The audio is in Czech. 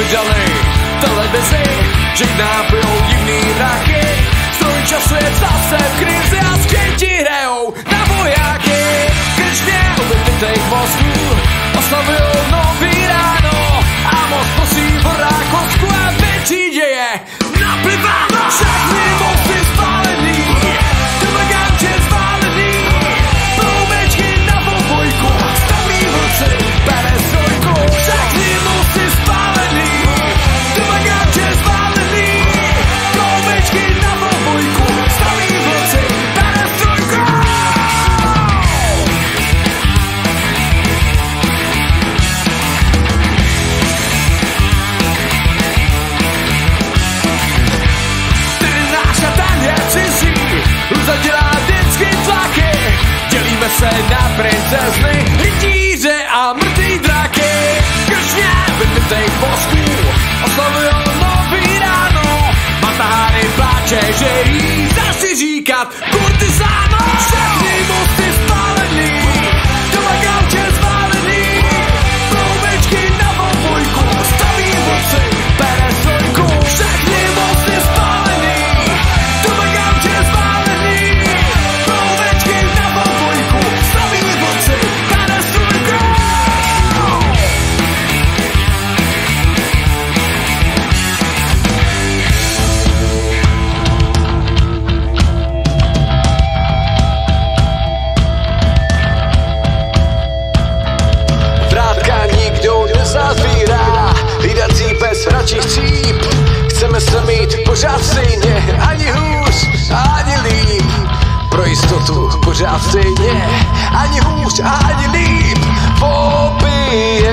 mi dali televizi, že k nám bijou divný mraky. Stroj času je zase v krizi a skvěti hrajou na vojáky. Krčně ubytých mozků oslavujou nový ráno a moc prosí o rákosku a větší děje napliváno. Všechny mosty spálený, Demaganče zválený, ploumečky na obojku, staví vlci, perestrojku. Všechny mosty spálený, Demaganče zválený, ploumečky na obojku, staví vlci, perestrojku. Ten náš a ten je cizí, zadělá vždycky tlaky. Dělíme se na princezny, rytíře a mrtvý draky. Krčně vypitejch mozků oslavujou nový ráno. Matahary pláče, že jí zasi říkat kurtizáno. Všechny mosty spálený, doma gauče zválený, ploumečky na obojku, staví vlci, perestrojku. Všechny mosty spálený, doma gauče zválený, ploumečky na obojku, staví vlci, perestrojku. Vrátka nikdo nezavírá, hlídací pes hračí stříp. Chceme se mít pořád stejně, ani hůř, ani líp. Pro jistotu pořád stejně, ani hůř, ani líp. Popije